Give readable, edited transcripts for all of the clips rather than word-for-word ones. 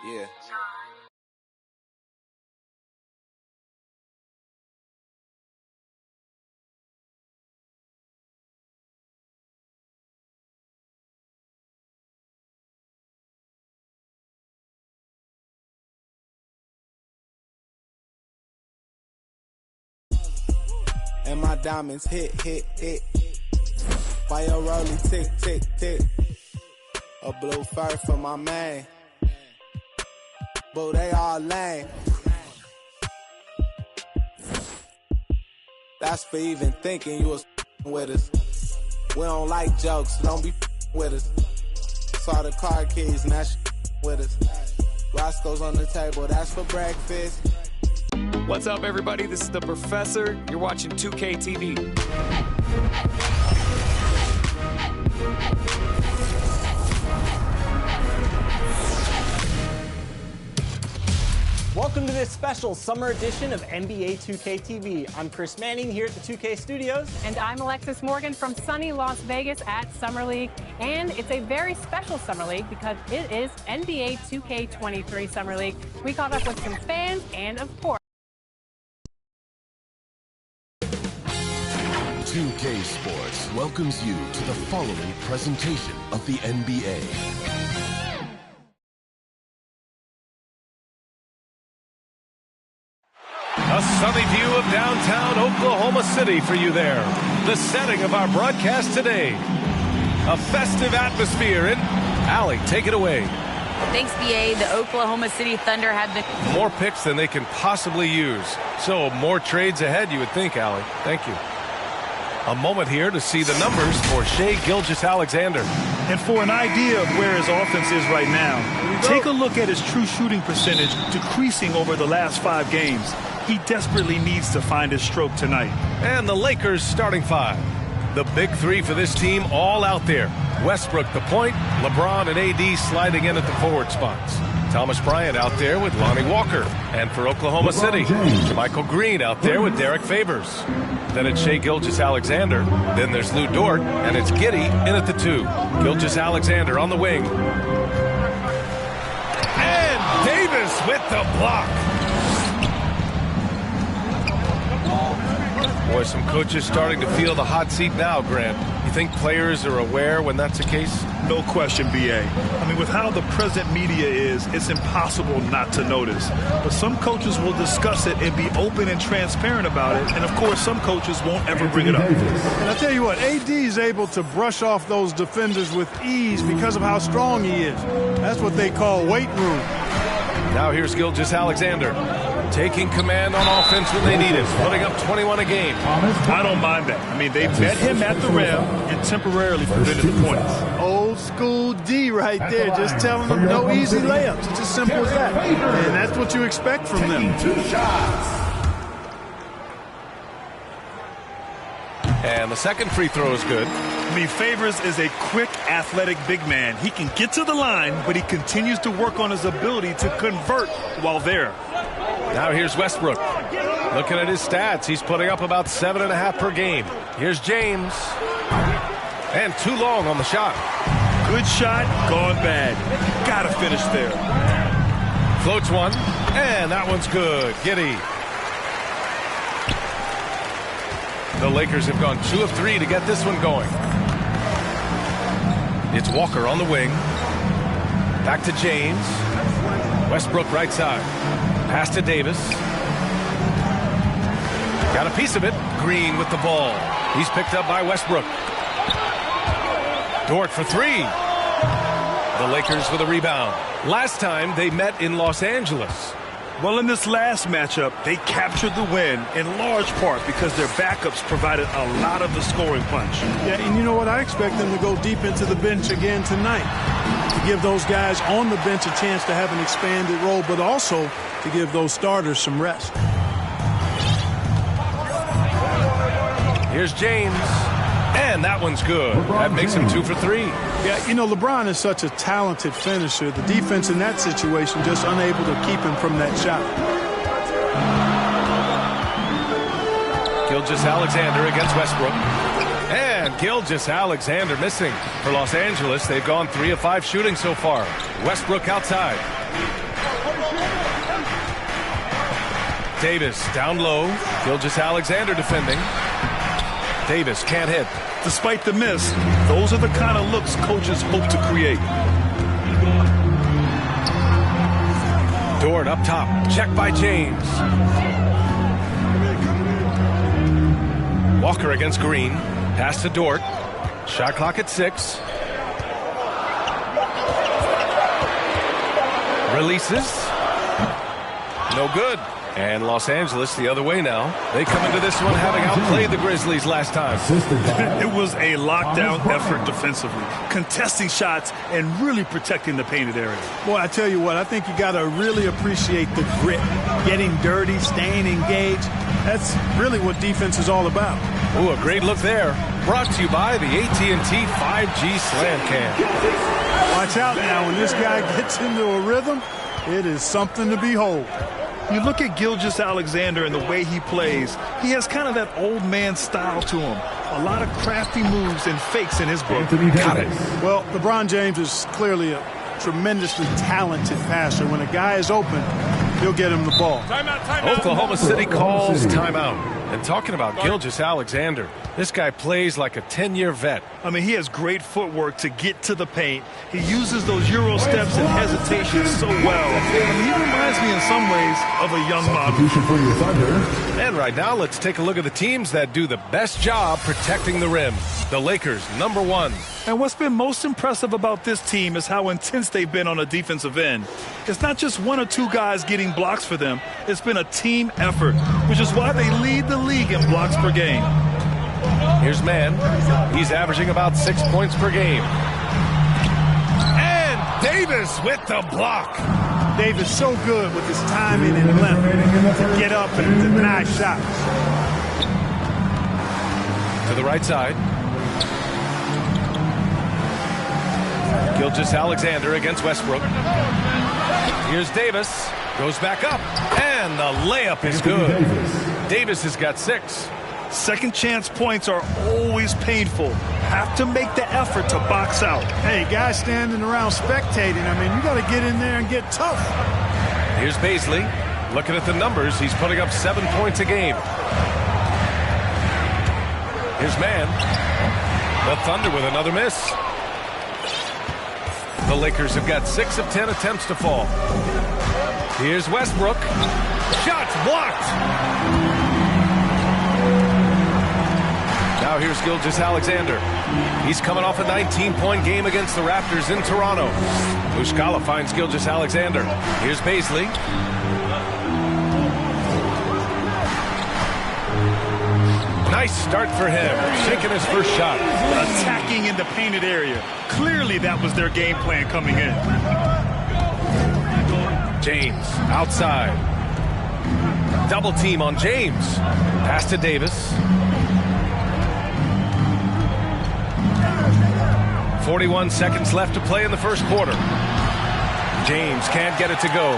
Yeah. And my diamonds hit. Fire rolling tick, tick, tick. A blue fur for my man. But they all lame. That's for even thinking you was with us. We don't like jokes, don't be with us. Saw the car keys and that's with us. Roscoe's on the table, that's for breakfast. What's up, everybody? This is the Professor. You're watching 2K TV. Welcome to this special summer edition of NBA 2K TV. I'm Chris Manning here at the 2K Studios. And I'm Alexis Morgan from sunny Las Vegas at Summer League. And it's a very special Summer League because it is NBA 2K23 Summer League. We caught up with some fans and, of course, 2K Sports welcomes you to the following presentation of the NBA. A sunny view of downtown Oklahoma City for you there. The setting of our broadcast today. A festive atmosphere in Allie, take it away. Thanks, BA. The Oklahoma City Thunder have been more picks than they can possibly use. So more trades ahead, you would think, Allie. Thank you. A moment here to see the numbers for Shai Gilgeous-Alexander. And for an idea of where his offense is right now, take a look at his true shooting percentage decreasing over the last 5 games. He desperately needs to find his stroke tonight. And the Lakers starting 5. The big 3 for this team all out there. Westbrook the point, LeBron and AD sliding in at the forward spots. Thomas Bryant out there with Lonnie Walker. And for Oklahoma City, Jermichael Green out there with Derek Favors. Then it's Shai Gilgeous-Alexander. Then there's Lou Dort, and it's Giddey in at the 2. Gilgeous-Alexander on the wing. And Davis with the block. Boy, some coaches starting to feel the hot seat now, Grant. You think players are aware when that's the case? No question, BA. I mean, with how the present media is, it's impossible not to notice. But some coaches will discuss it and be open and transparent about it. And, of course, some coaches won't ever bring it up. And I'll tell you what, AD is able to brush off those defenders with ease because of how strong he is. That's what they call weight room. Now here's Gilgeous-Alexander. Taking command on offense when they need it, putting up 21 a game. I don't mind that. I mean, they met him at the rim and temporarily prevented the points. Old school D right there, just telling them no easy layups. It's as simple as that. And that's what you expect from them. And the second free throw is good. I mean, Favors is a quick, athletic big man. He can get to the line, but he continues to work on his ability to convert while there. Now here's Westbrook. Looking at his stats, he's putting up about 7.5 per game. Here's James. And too long on the shot. Good shot, gone bad. Gotta finish there. Floats one, and that one's good. Giddey. The Lakers have gone 2 of 3 to get this one going. It's Walker on the wing. Back to James. Westbrook right side. Pass to Davis. Got a piece of it. Green with the ball. He's picked up by Westbrook. Dort for 3. The Lakers with a rebound. Last time they met in Los Angeles. Well, in this last matchup, they captured the win in large part because their backups provided a lot of the scoring punch. Yeah, and you know what? I expect them to go deep into the bench again tonight to give those guys on the bench a chance to have an expanded role, but also to give those starters some rest. Here's James. And that one's good. That makes him 2 for 3. Yeah, you know, LeBron is such a talented finisher. The defense in that situation just unable to keep him from that shot. Gilgeous-Alexander against Westbrook. And Gilgeous-Alexander missing. For Los Angeles, they've gone 3 of 5 shooting so far. Westbrook outside. Davis down low. Keilvj Ohmyv defending. Davis can't hit. Despite the miss, those are the kind of looks coaches hope to create. Dort up top. Check by James. Walker against Green. Pass to Dort. Shot clock at 6. Releases. No good. And Los Angeles the other way now. They come into this one having outplayed the Grizzlies last time. It was a lockdown effort defensively, contesting shots and really protecting the painted area. Boy, I tell you what, I think you got to really appreciate the grit, getting dirty, staying engaged. That's really what defense is all about. Ooh, a great look there. Brought to you by the AT&T 5G Slam Cam. Watch out now. When this guy gets into a rhythm, it is something to behold. You look at Keilvj Ohmyv and the way he plays, he has kind of that old man style to him. A lot of crafty moves and fakes in his book. Got it. Well, LeBron James is clearly a tremendously talented passer. When a guy is open, he'll get him the ball. Timeout. Oklahoma City calls timeout. And talking about Keilvj Ohmyv, this guy plays like a 10-year vet. I mean, he has great footwork to get to the paint. He uses those Euro steps and hesitations so well. I mean, he reminds me in some ways of a young model. And right now, let's take a look at the teams that do the best job protecting the rim. The Lakers, number 1. And what's been most impressive about this team is how intense they've been on the defensive end. It's not just 1 or 2 guys getting blocks for them. It's been a team effort, which is why they lead the league in blocks per game. Here's Mann. He's averaging about 6 points per game. And Davis with the block. Davis so good with his timing and length to get up and deny shots. To the right side. Keilvj Ohmyv against Westbrook. Here's Davis. Goes back up. And the layup is good. Davis has got 6. Second chance points are always painful. Have to make the effort to box out. Hey, guys standing around spectating, I mean, you got to get in there and get tough. Here's Baisley. Looking at the numbers, he's putting up 7 points a game. Here's Mann. The Thunder with another miss. The Lakers have got 6 of 10 attempts to fall. Here's Westbrook. Shots blocked. Now here's Keilvj Ohmyv. He's coming off a 19-point game against the Raptors in Toronto. Muscala finds Keilvj Ohmyv. Here's Baisley. Nice start for him. Taking his first shot. Attacking in the painted area. Clearly that was their game plan coming in. James outside. Double team on James. Pass to Davis. 41 seconds left to play in the first quarter. James can't get it to go.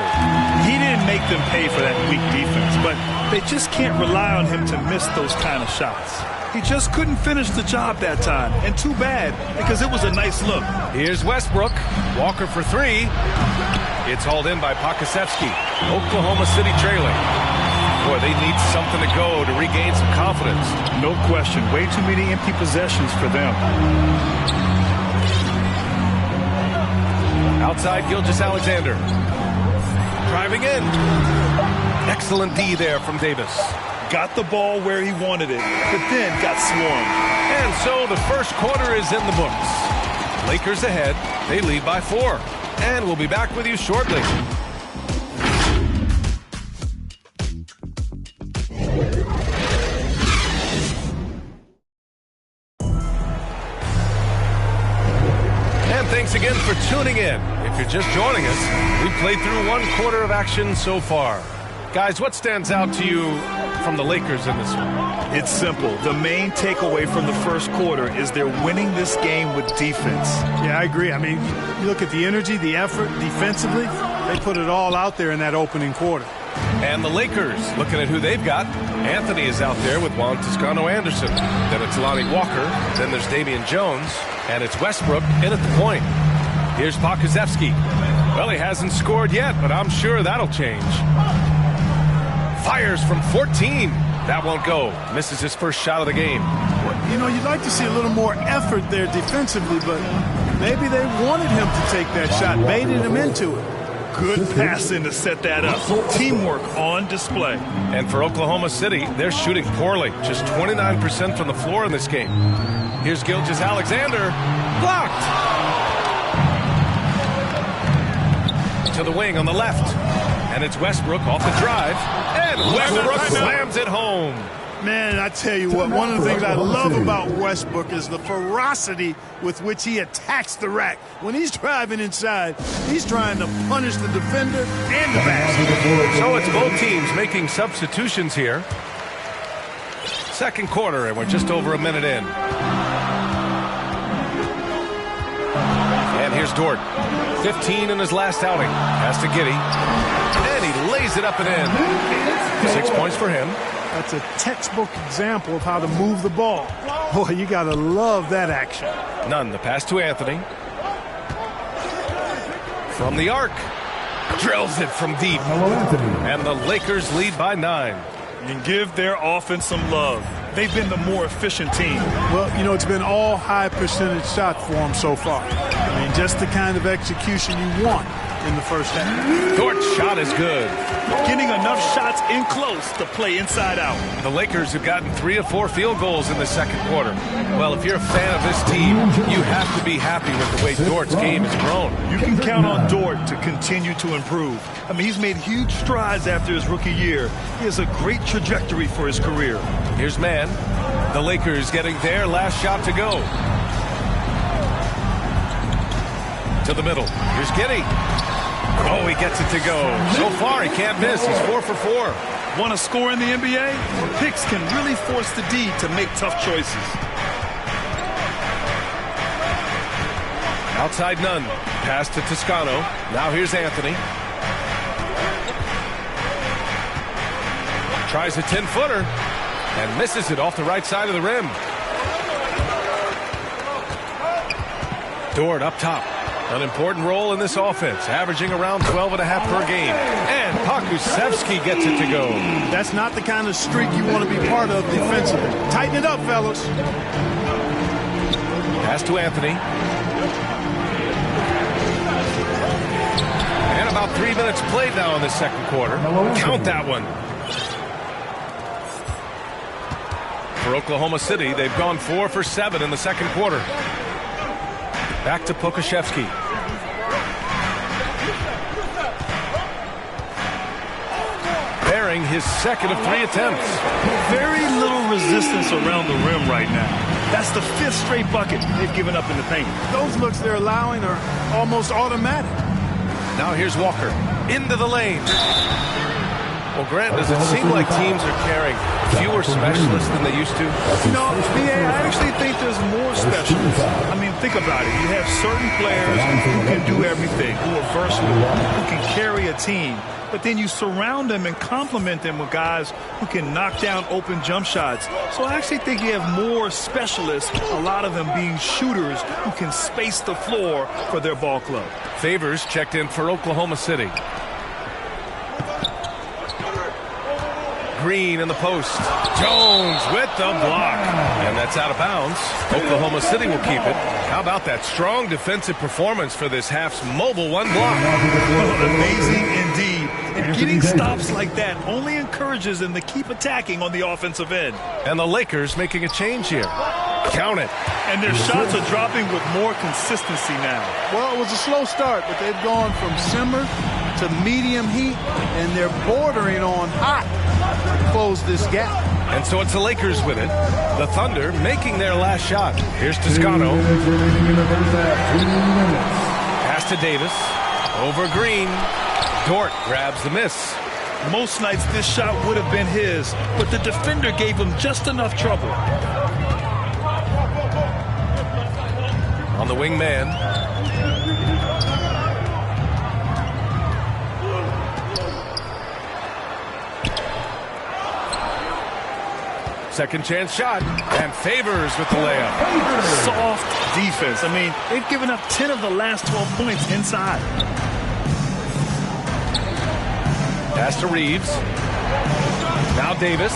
He didn't make them pay for that weak defense, but they just can't rely on him to miss those kind of shots. He just couldn't finish the job that time, and too bad, because it was a nice look. Here's Westbrook. Walker for 3. It's hauled in by Pokusevski. Oklahoma City trailing. Boy, they need something to go to regain some confidence. No question. Way too many empty possessions for them. Outside, Keilvj Ohmyv. Driving in. Excellent D there from Davis. Got the ball where he wanted it, but then got swarmed. And so the first quarter is in the books. Lakers ahead. They lead by 4. And we'll be back with you shortly. Thanks again for tuning in. If you're just joining us, we've played through 1 quarter of action so far. Guys, what stands out to you from the Lakers in this one? It's simple. The main takeaway from the first quarter is they're winning this game with defense. Yeah, I agree. I mean, you look at the energy, the effort defensively, they put it all out there in that opening quarter. And the Lakers, looking at who they've got. Anthony is out there with Juan Toscano-Anderson. Then it's Lonnie Walker. Then there's Damian Jones. And it's Westbrook in at the point. Here's Pokusevski. Well, he hasn't scored yet, but I'm sure that'll change. Fires from 14. That won't go. Misses his first shot of the game. Well, you know, you'd like to see a little more effort there defensively, but maybe they wanted him to take that shot, baited him into it. Good passing to set that up. Teamwork on display. And for Oklahoma City, they're shooting poorly. Just 29% from the floor in this game. Here's Gilgeous-Alexander. Blocked. To the wing on the left. And it's Westbrook off the drive. And Westbrook slams it home. Man, I tell you what, one of the things I love about Westbrook is the ferocity with which he attacks the rack. When he's driving inside, he's trying to punish the defender and the basket. So it's both teams making substitutions here. Second quarter, and we're just over a minute in. And here's Dort. 15 in his last outing. Pass to Giddey. And he lays it up and in. 6 points for him. That's a textbook example of how to move the ball. Boy, you got to love that action. Nunn, the pass to Anthony. From the arc. Drills it from deep. And the Lakers lead by 9. And give their offense some love. They've been the more efficient team. Well, you know, it's been all high percentage shots for them so far. I mean, just the kind of execution you want in the first half. Dort's shot is good. Getting enough shots in close to play inside out. The Lakers have gotten 3 of 4 field goals in the second quarter. Well, if you're a fan of this team, you have to be happy with the way Dort's game has grown. You can count on Dort to continue to improve. I mean, he's made huge strides after his rookie year. He has a great trajectory for his career. Here's Mann. The Lakers getting their last shot to go. To the middle. Here's Giddey. Oh, he gets it to go. So far, he can't miss. He's 4 for 4. Want to score in the NBA? Picks can really force the D to make tough choices. Outside Nunn. Pass to Toscano. Now here's Anthony. Tries a 10-footer and misses it off the right side of the rim. Dort up top. An important role in this offense, averaging around 12.5 per game. And Pokusevski gets it to go. That's not the kind of streak you want to be part of defensively. Tighten it up, fellas. Pass to Anthony. And about 3 minutes played now in the second quarter. Count that one. For Oklahoma City, they've gone 4 for 7 in the second quarter. Back to Pokusevski. Bearing his second of 3 attempts. Very little resistance around the rim right now. That's the 5th straight bucket they've given up in the paint. Those looks they're allowing are almost automatic. Now here's Walker. Into the lane. Well, Grant, does it seem like teams are carrying fewer specialists than they used to? No, I actually think there's more specialists. I mean, think about it. You have certain players who can do everything, who are versatile, who can carry a team. But then you surround them and complement them with guys who can knock down open jump shots. So I actually think you have more specialists, a lot of them being shooters who can space the floor for their ball club. Favors checked in for Oklahoma City. Green in the post. Jones with the block. And that's out of bounds. Oklahoma City will keep it. How about that strong defensive performance for this half's mobile 1 block? Amazing indeed. And getting stops like that only encourages them to keep attacking on the offensive end. And the Lakers making a change here. Count it. And their shots are dropping with more consistency now. Well, it was a slow start, but they've gone from simmer to medium heat, and they're bordering on hot to close this gap. And so it's the Lakers with it. The Thunder making their last shot. Here's Toscano. Pass to Davis. Over Green. Dort grabs the miss. Most nights this shot would have been his, but the defender gave him just enough trouble. On the wing man. Second chance shot, and Favors with the layup. Soft defense. I mean, they've given up 10 of the last 12 points inside. Pass to Reeves. Now Davis.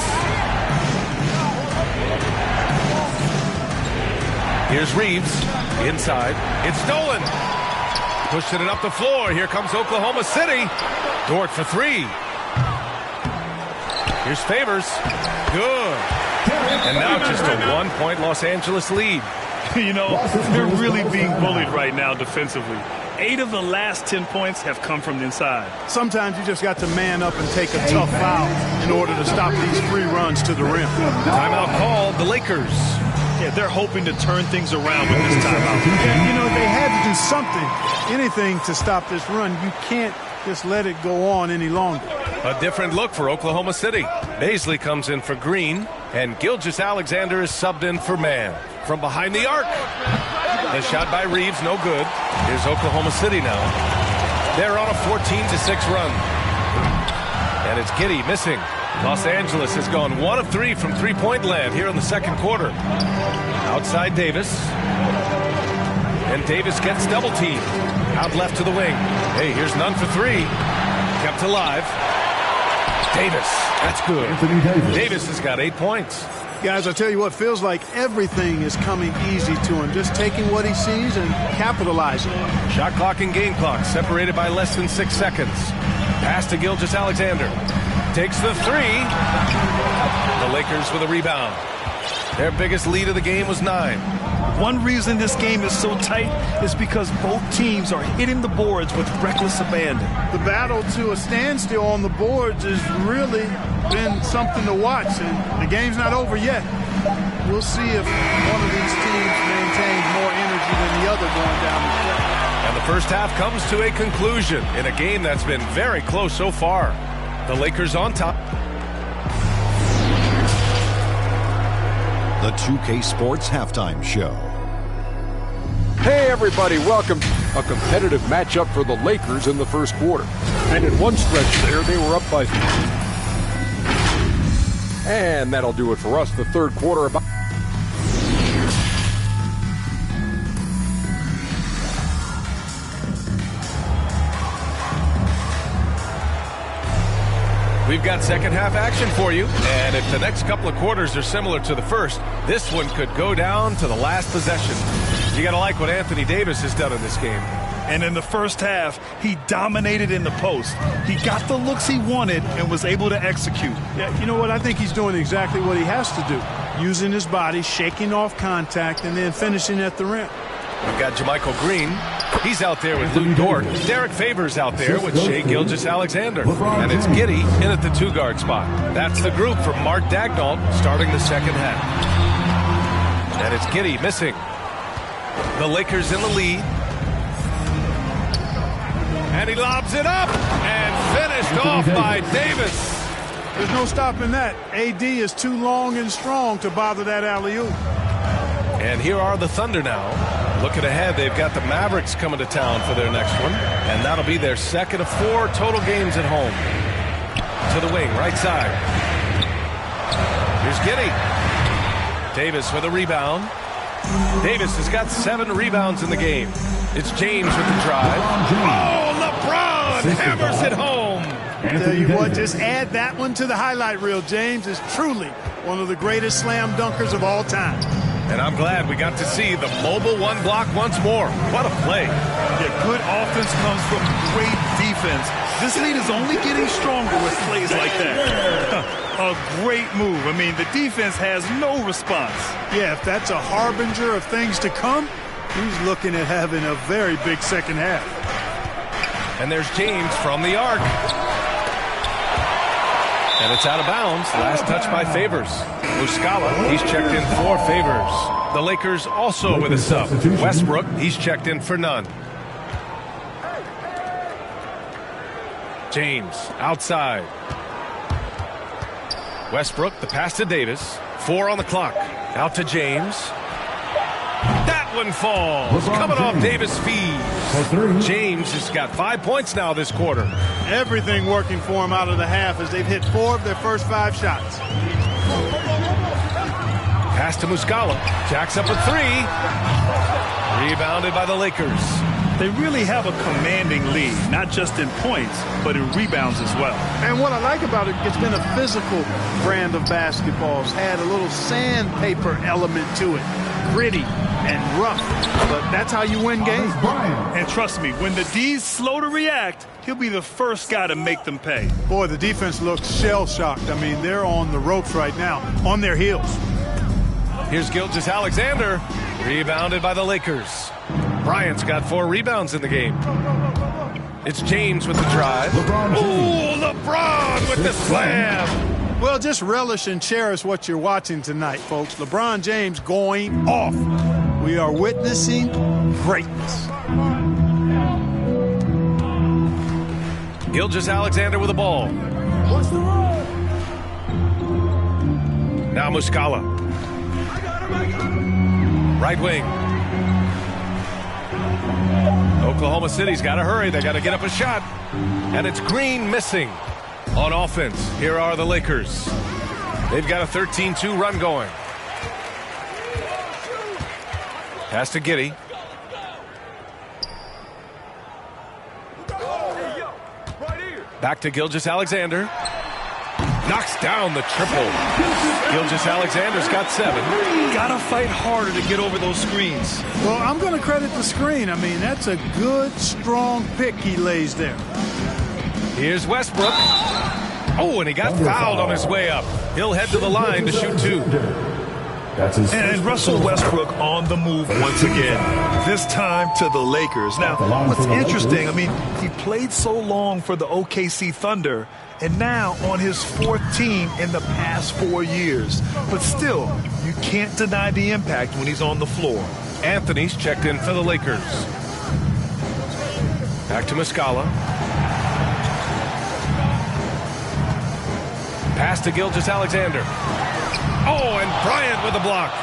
Here's Reeves. Inside. It's stolen. Pushing it up the floor. Here comes Oklahoma City. Dort for three. Here's Favors. Good. And now just a 1-point Los Angeles lead. You know, they're really being bullied right now defensively. 8 of the last 10 points have come from the inside. Sometimes you just got to man up and take a tough foul in order to stop these free runs to the rim. Timeout called, the Lakers. Yeah, they're hoping to turn things around with this timeout. Yeah, you know, they had to do something, anything to stop this run. You can't just let it go on any longer. A different look for Oklahoma City. Baisley comes in for Green, and Gilgeous-Alexander is subbed in for Mann. From behind the arc. The shot by Reeves, no good. Here's Oklahoma City now. They're on a 14-6 run. And it's Giddey missing. Los Angeles has gone 1 of 3 from three-point land here in the second quarter. Outside Davis. And Davis gets double-teamed. Out left to the wing. Hey, here's none for three. Kept alive. Davis, that's good. Davis has got 8 points. Guys, I tell you what, feels like everything is coming easy to him. Just taking what he sees and capitalizing. Shot clock and game clock separated by less than 6 seconds. Pass to Gilgeous-Alexander. Takes the three. The Lakers with a rebound. Their biggest lead of the game was 9. One reason this game is so tight is because both teams are hitting the boards with reckless abandon. The battle to a standstill on the boards has really been something to watch, and the game's not over yet. We'll see if one of these teams maintains more energy than the other going down the stretch. And the first half comes to a conclusion in a game that's been very close so far. The Lakers on top. The 2K Sports Halftime Show. Hey everybody, welcome. A competitive matchup for the Lakers in the first quarter. And in one stretch there, they were up by... And that'll do it for us. The third quarter about... We've got second half action for you, and if the next couple of quarters are similar to the first, this one could go down to the last possession. You gotta like what Anthony Davis has done in this game. And in the first half, he dominated in the post. He got the looks he wanted and was able to execute. Yeah, you know what? I think he's doing exactly what he has to do. Using his body, shaking off contact, and then finishing at the rim. We've got JaMychal Green. He's out there with Luke Dort. Derek Favors out there with Shai Gilgeous-Alexander. And it's Giddey in at the 2-guard spot. That's the group from Mark Daignault starting the second half. And it's Giddey missing. The Lakers in the lead. And he lobs it up and finished off by Davis. There's no stopping that. AD is too long and strong to bother that alley-oop. And here are the Thunder now. Looking ahead, they've got the Mavericks coming to town for their next one. And that'll be their second of 4 total games at home. To the wing, right side. Here's Giddey. Davis with a rebound. Davis has got 7 rebounds in the game. It's James with the drive. Oh, LeBron hammers it home. I tell you what, just add that one to the highlight reel. James is truly one of the greatest slam dunkers of all time. And I'm glad we got to see the mobile one block once more. What a play. Yeah, good offense comes from great defense. This lead is only getting stronger with plays like that. A great move. I mean, the defense has no response. Yeah, if that's a harbinger of things to come, he's looking at having a very big second half. And there's James from the arc. And it's out of bounds. Last touch by Favors. Muscala, he's checked in for Favors. The Lakers also with a sub. Westbrook, he's checked in for none. James, outside. Westbrook, the pass to Davis. 4 on the clock. Out to James. That one falls. Coming off Davis' feet. James has got 5 points now this quarter. Everything working for him out of the half as they've hit 4 of their first 5 shots. Pass to Muscala. Jacks up a 3. Rebounded by the Lakers. They really have a commanding lead, not just in points, but in rebounds as well. And what I like about it, it's been a physical brand of basketball. It's had a little sandpaper element to it. Gritty and rough, but that's how you win games. And trust me, when the D's slow to react, he'll be the first guy to make them pay. Boy, the defense looks shell-shocked. I mean, they're on the ropes right now, on their heels. Here's Gilgeous-Alexander, rebounded by the Lakers. Bryant's got 4 rebounds in the game. It's James with the drive. Ooh, LeBron with the slam. Well, just relish and cherish what you're watching tonight, folks. LeBron James going off. We are witnessing greatness. Gilgeous-Alexander with the ball. Now Muscala. Right wing. Oklahoma City's got to hurry. They got to get up a shot. And it's Green missing. On offense, here are the Lakers. They've got a 13-2 run going. Pass to Giddey. Back to Gilgeous-Alexander. Knocks down the triple. Gilgeous-Alexander's got 7. Gotta fight harder to get over those screens. Well, I'm going to credit the screen. I mean, that's a good, strong pick he lays there. Here's Westbrook. Oh, and he got fouled on his way up. He'll head to the line to shoot 2. And Russell Westbrook on the move once again, this time to the Lakers. Now, what's interesting, I mean, he played so long for the OKC Thunder, and now on his 4th team in the past 4 years. But still, you can't deny the impact when he's on the floor. Anthony's checked in for the Lakers. Back to Muscala. Pass to Gilgeous-Alexander. Oh, and Bryant with the block.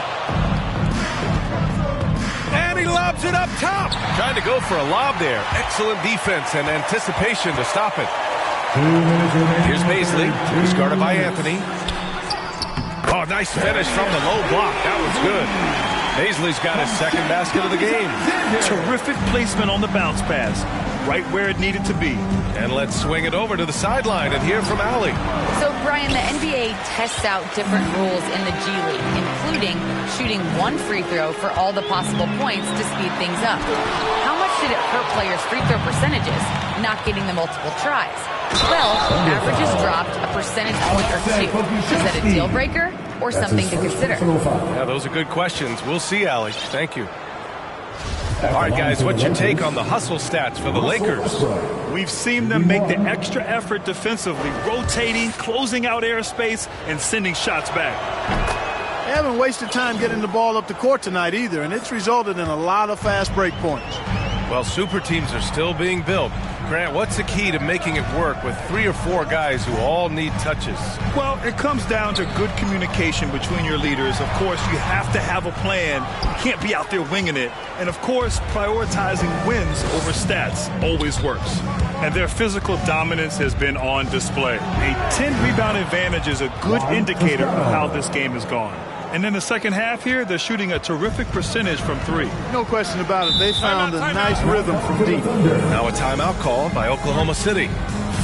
And he lobs it up top. Trying to go for a lob there. Excellent defense and anticipation to stop it. Here's Mavsyyy. He's guarded by Anthony. Oh, nice finish from the low block. That was good. Mavsyy's got his 2nd basket of the game. Terrific placement on the bounce pass. Right where it needed to be. And let's swing it over to the sideline and hear from Allie. So, Brian, the NBA tests out different rules in the G League, including shooting 1 free throw for all the possible points to speed things up. How much did it hurt players' free throw percentages not getting the multiple tries? Well, averages dropped a percentage point or 2. Is that a deal breaker or something to consider? Yeah, those are good questions. We'll see, Allie. Thank you. All right, guys, what's your take on the hustle stats for the Lakers? We've seen them make the extra effort defensively, rotating, closing out airspace, and sending shots back. They haven't wasted time getting the ball up the court tonight either, and it's resulted in a lot of fast break points. Well, super teams are still being built. Grant, what's the key to making it work with 3 or 4 guys who all need touches? Well, it comes down to good communication between your leaders. Of course, you have to have a plan. You can't be out there winging it. And, of course, prioritizing wins over stats always works. And their physical dominance has been on display. A 10-rebound advantage is a good indicator of how this game has gone. And in the second half here, they're shooting a terrific percentage from 3. No question about it. They found a nice rhythm from deep. Now a timeout called by Oklahoma City.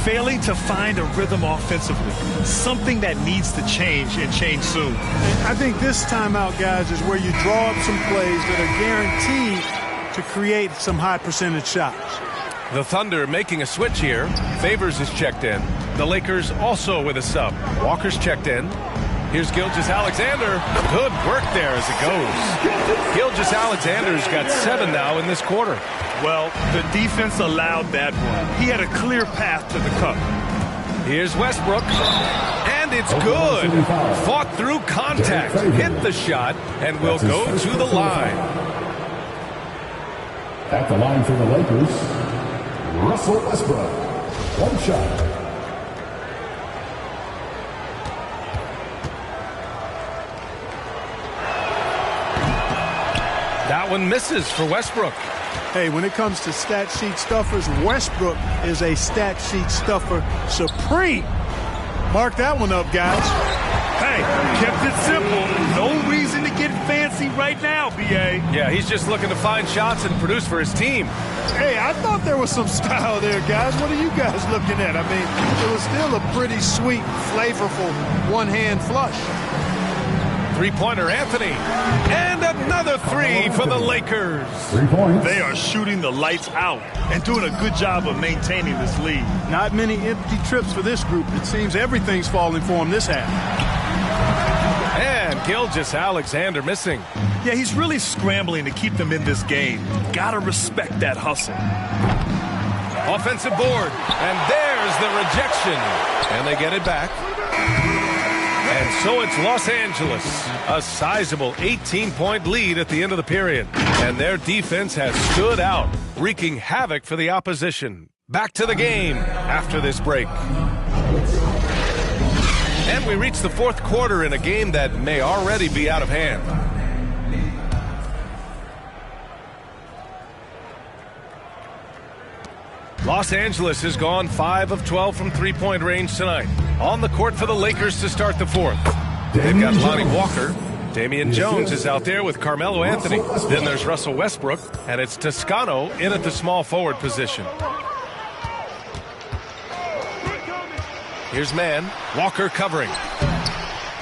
Failing to find a rhythm offensively. Something that needs to change and change soon. And I think this timeout, guys, is where you draw up some plays that are guaranteed to create some high percentage shots. The Thunder making a switch here. Favors is checked in. The Lakers also with a sub. Walker's checked in. Here's Gilgeous-Alexander. Good work there as it goes. Gilgeous-Alexander's got 7 now in this quarter. Well, the defense allowed that one. He had a clear path to the cup. Here's Westbrook. And it's good. Fought through contact. Hit the shot and will go to the line. At the line for the Lakers, Russell Westbrook. 1 shot. That one misses for Westbrook. Hey, when it comes to stat sheet stuffers, Westbrook is a stat sheet stuffer supreme. Mark that one up, guys. Hey, kept it simple. No reason to get fancy seat right now, B.A. Yeah, he's just looking to find shots and produce for his team. Hey, I thought there was some style there, guys. What are you guys looking at? I mean, it was still a pretty sweet, flavorful one-hand flush. Three-pointer, Anthony. And another three for the Lakers. 3 points. They are shooting the lights out and doing a good job of maintaining this lead. Not many empty trips for this group. It seems everything's falling for them this half. And Gilgeous-Alexander missing. Yeah, he's really scrambling to keep them in this game. Gotta respect that hustle. Offensive board. And there's the rejection. And they get it back. And so it's Los Angeles, a sizable 18-point lead at the end of the period. And their defense has stood out, wreaking havoc for the opposition. Back to the game after this break. And we reach the fourth quarter in a game that may already be out of hand. Los Angeles has gone 5 of 12 from three-point range tonight. On the court for the Lakers to start the fourth. They've got Lonnie Walker. Damian Jones is out there with Carmelo Anthony. Then there's Russell Westbrook, and it's Toscano in at the small forward position. Here's Mann. Walker covering.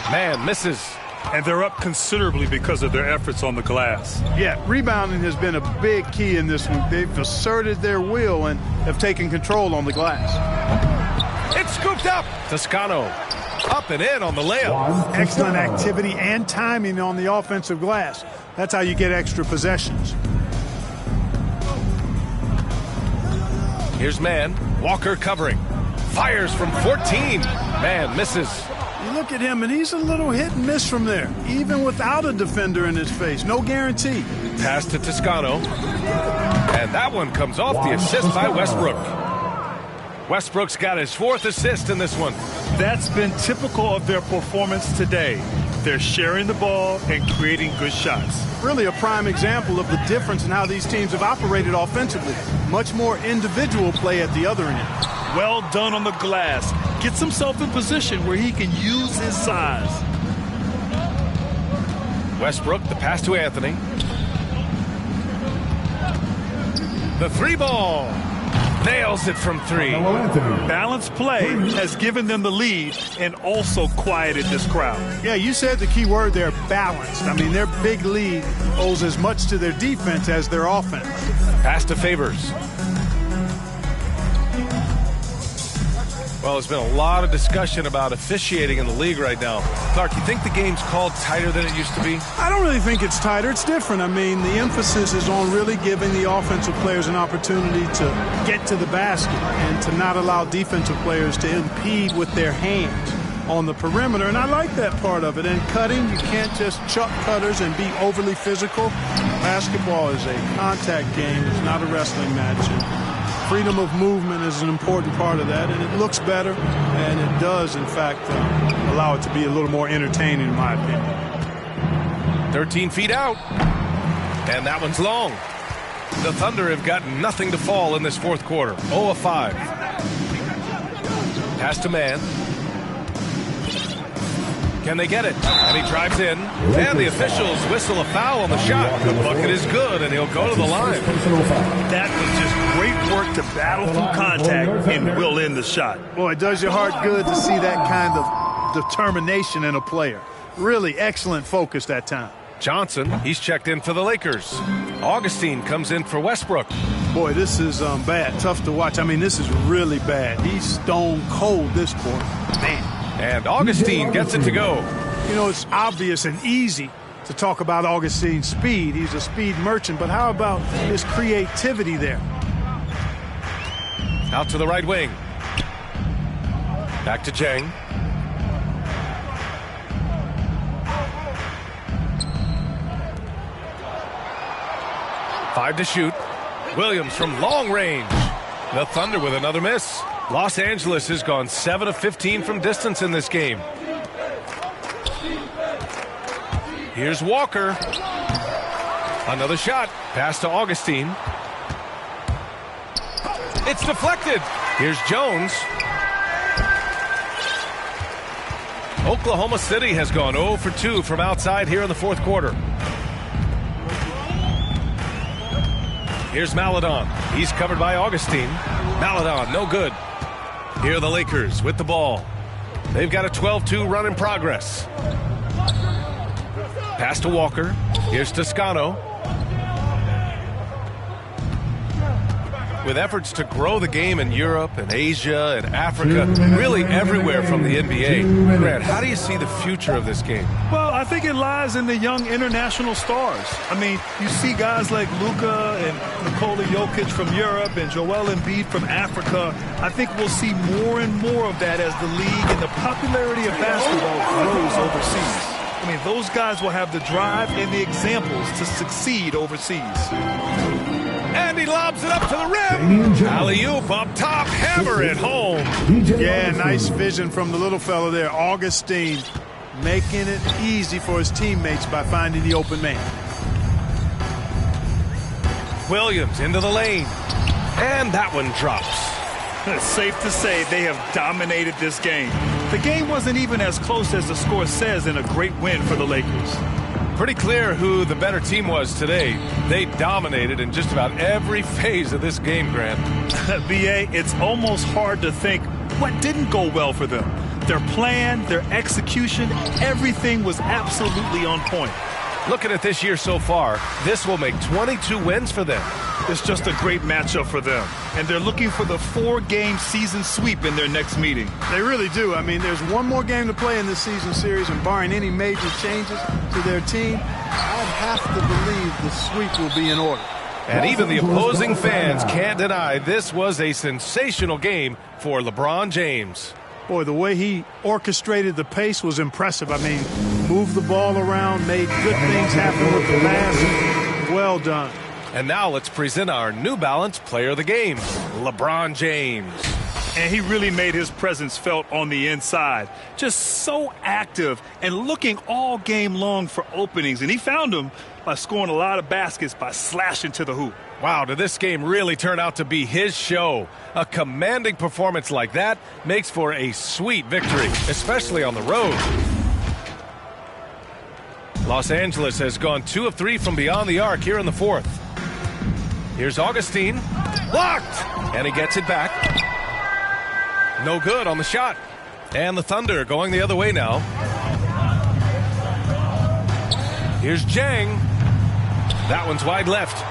Mann misses. And they're up considerably because of their efforts on the glass. Yeah, rebounding has been a big key in this one. They've asserted their will and have taken control on the glass. It's scooped up. Toscano up and in on the layup. Excellent activity and timing on the offensive glass. That's how you get extra possessions. Here's Mann. Walker covering. Fires from 14. Mann misses. You look at him, and he's a little hit and miss from there, even without a defender in his face. No guarantee. Pass to Toscano. And that one comes off the assist by Westbrook. Westbrook's got his fourth assist in this one. That's been typical of their performance today. They're sharing the ball and creating good shots. Really a prime example of the difference in how these teams have operated offensively. Much more individual play at the other end. Well done on the glass. Gets himself in position where he can use his size. Westbrook, the pass to Anthony. The three ball. Nails it from three. Balanced play has given them the lead and also quieted this crowd. Yeah, you said the key word there, balanced. I mean, their big lead owes as much to their defense as their offense. Pass to Favors. Well, there's been a lot of discussion about officiating in the league right now. Clark, you think the game's called tighter than it used to be? I don't really think it's tighter. It's different. I mean, the emphasis is on really giving the offensive players an opportunity to get to the basket and to not allow defensive players to impede with their hands on the perimeter. And I like that part of it. And cutting, you can't just chuck cutters and be overly physical. Basketball is a contact game. It's not a wrestling match. And freedom of movement is an important part of that, and it looks better, and it does, in fact, allow it to be a little more entertaining, in my opinion. 13 feet out, and that one's long. The Thunder have got nothing to fall in this fourth quarter. 0 of 5. Pass to Mann. Can they get it? And he drives in, and the officials whistle a foul on the shot. The bucket is good, and he'll go to the line. That was just great work to battle through contact and will end the shot. Boy, it does your heart good to see that kind of determination in a player. Really excellent focus that time. Johnson, he's checked in for the Lakers. Augustine comes in for Westbrook. Boy, this is bad. Tough to watch. I mean, this is really bad. He's stone cold this quarter. Man. And Augustine gets it to go. You know, it's obvious and easy to talk about Augustine's speed. He's a speed merchant, but how about his creativity there? Out to the right wing. Back to Jang. Five to shoot. Williams from long range. The Thunder with another miss. Los Angeles has gone 7 of 15 from distance in this game. Here's Walker. Another shot. Pass to Augustine. It's deflected. Here's Jones. Oklahoma City has gone 0 for 2 from outside here in the fourth quarter. Here's Maladon. He's covered by Augustine. Maladon, no good. Here are the Lakers with the ball. They've got a 12-2 run in progress. Pass to Walker. Here's Toscano. With efforts to grow the game in Europe and Asia and Africa, really everywhere from the NBA. Grant, how do you see the future of this game? Well, I think it lies in the young international stars. I mean, you see guys like Leukan and Nikola Jokic from Europe and Joel Embiid from Africa. I think we'll see more and more of that as the league and the popularity of basketball grows overseas. I mean, those guys will have the drive and the examples to succeed overseas. And he lobs it up to the rim. Alley-oop up top, hammer it home. Yeah, nice vision from the little fella there, Augustine, making it easy for his teammates by finding the open man. Williams into the lane. And that one drops. It's safe to say they have dominated this game. The game wasn't even as close as the score says in a great win for the Lakers. Pretty clear who the better team was today. They dominated in just about every phase of this game, Grant. BA, it's almost hard to think what didn't go well for them. Their plan, their execution, everything was absolutely on point. Looking at this year so far, this will make 22 wins for them. It's just a great matchup for them. And they're looking for the 4-game season sweep in their next meeting. They really do. I mean, there's one more game to play in this season series, and barring any major changes to their team, I'd have to believe the sweep will be in order. And even the opposing fans can't deny this was a sensational game for LeBron James. Boy, the way he orchestrated the pace was impressive. I mean, moved the ball around, made good things happen with the pass. Well done. And now let's present our New Balance player of the game, LeBron James. And he really made his presence felt on the inside. Just so active and looking all game long for openings. And he found them by scoring a lot of baskets by slashing to the hoop. Wow, did this game really turn out to be his show? A commanding performance like that makes for a sweet victory, especially on the road. Los Angeles has gone 2 of 3 from beyond the arc here in the fourth. Here's Augustine. Blocked! And he gets it back. No good on the shot. And the Thunder going the other way now. Here's Jang. That one's wide left.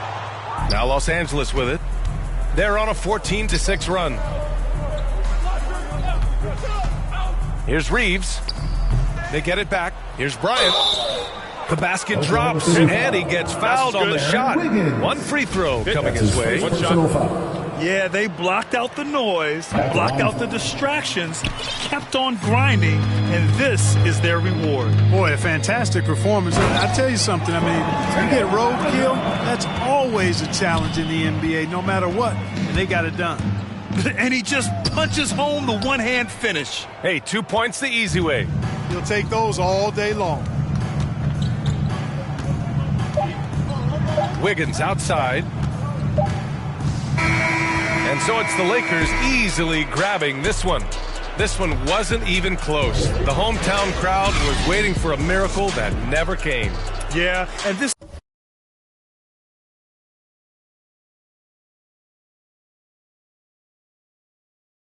Now Los Angeles with it. They're on a 14-6 run. Here's Reeves. They get it back. Here's Bryant. The basket drops, and he gets fouled on the shot. One free throw coming his way. Yeah, they blocked out the noise, blocked out the distractions, kept on grinding, and this is their reward. Boy, a fantastic performance. I'll tell you something. I mean, you get roadkill, that's always a challenge in the NBA, no matter what, and they got it done. And he just punches home the one-hand finish. Hey, 2 points the easy way. He'll take those all day long. Wiggins outside. And so it's the Lakers easily grabbing this one. This one wasn't even close. The hometown crowd was waiting for a miracle that never came. Yeah, and this